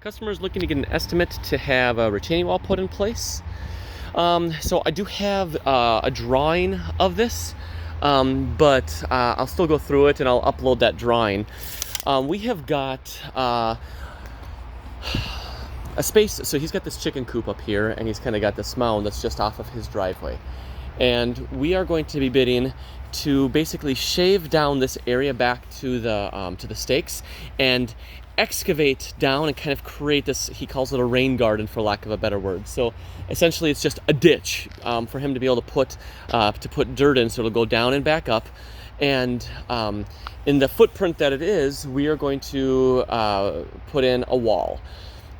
customer is looking to get an estimate to have a retaining wall put in place. So I do have a drawing of this, but I'll still go through it and I'll upload that drawing. We have got a space, so he's got this chicken coop up here, and he's kind of got this mound that's just off of his driveway. And we are going to be bidding to basically shave down this area back to the stakes and excavate down and kind of create this, he calls it a rain garden for lack of a better word. So essentially it's just a ditch for him to be able to put dirt in, so it'll go down and back up. And in the footprint that it is, we are going to put in a wall.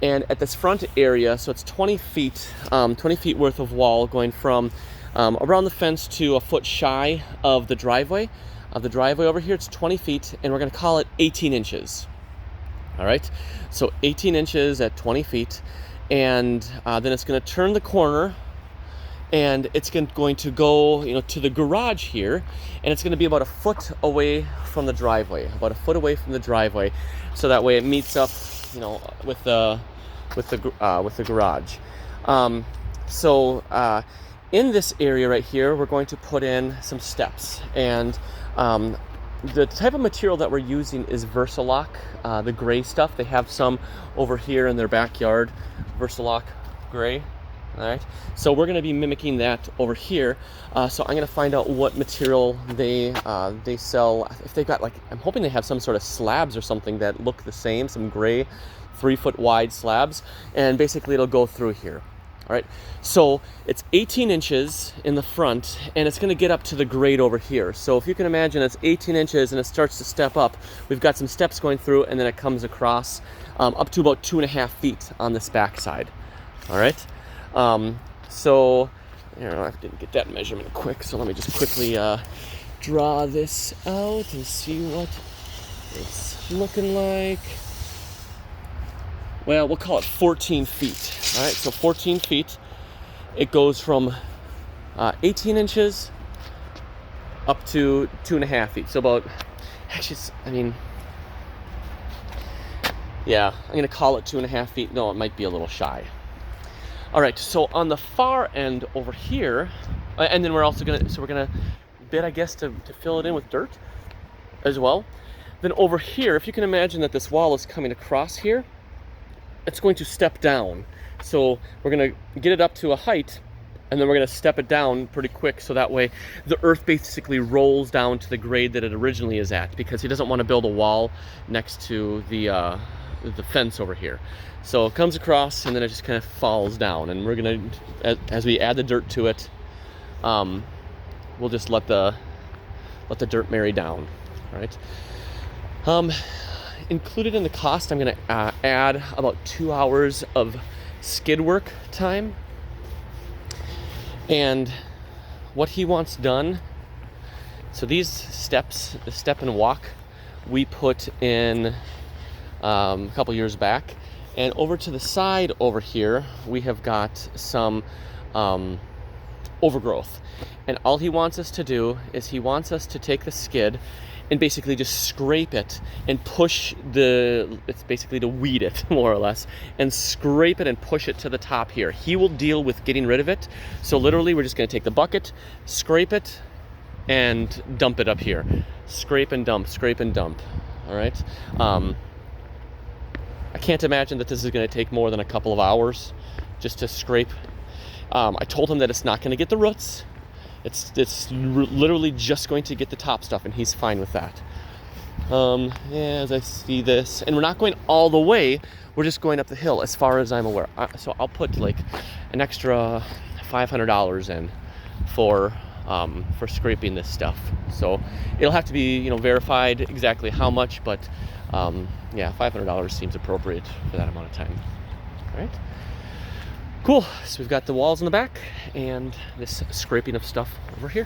And at this front area, so it's 20 feet worth of wall going from around the fence to a foot shy of the driveway. Over here, it's 20 feet, and we're going to call it 18 inches. All right, so 18 inches at 20 feet, and then it's going to turn the corner, and it's going to go, to the garage here, and it's going to be about a foot away from the driveway, so that way it meets up, with the garage. In this area right here, we're going to put in some steps, and the type of material that we're using is Versalock, the gray stuff. They have some over here in their backyard, Versalock gray. All right, so we're going to be mimicking that over here. So I'm going to find out what material they sell. If they've got, I'm hoping they have some sort of slabs or something that look the same, some gray 3-foot wide slabs, and basically it'll go through here. All right, so it's 18 inches in the front, and it's going to get up to the grade over here. So if you can imagine, it's 18 inches, and it starts to step up. We've got some steps going through, and then it comes across up to about 2.5 feet on this back side. All right, so I didn't get that measurement quick, so let me just quickly draw this out and see what it's looking like. Well, we'll call it 14 feet. All right, so 14 feet. It goes from 18 inches up to 2.5 feet. So about, I'm going to call it 2.5 feet. No, it might be a little shy. All right, so on the far end over here, and then we're also going to bid, I guess, to fill it in with dirt as well. Then over here, if you can imagine that this wall is coming across here, it's going to step down. So we're going to get it up to a height, and then we're going to step it down pretty quick, so that way the earth basically rolls down to the grade that it originally is at, because he doesn't want to build a wall next to the fence over here. So it comes across, and then it just kind of falls down, and we're going to, as we add the dirt to it, we'll just let the dirt marry down. All right. Included in the cost, I'm going to add about 2 hours of skid work time. And what he wants done, so these steps, the step and walk, we put in a couple years back. And over to the side over here, we have got some overgrowth. And all he wants us to do is he wants us to take the skid and basically just scrape it and push it's basically to weed it, more or less, and scrape it and push it to the top here. He will deal with getting rid of it. So literally, we're just going to take the bucket, scrape it, and dump it up here. Scrape and dump, scrape and dump. All right. I can't imagine that this is going to take more than a couple of hours just to scrape. I told him that it's not going to get the roots. It's literally just going to get the top stuff, and he's fine with that. As I see this, and we're not going all the way, we're just going up the hill as far as I'm aware. So I'll put an extra $500 in for scraping this stuff. So it'll have to be verified exactly how much, but $500 seems appropriate for that amount of time. All right. Cool, so we've got the walls in the back and this scraping of stuff over here.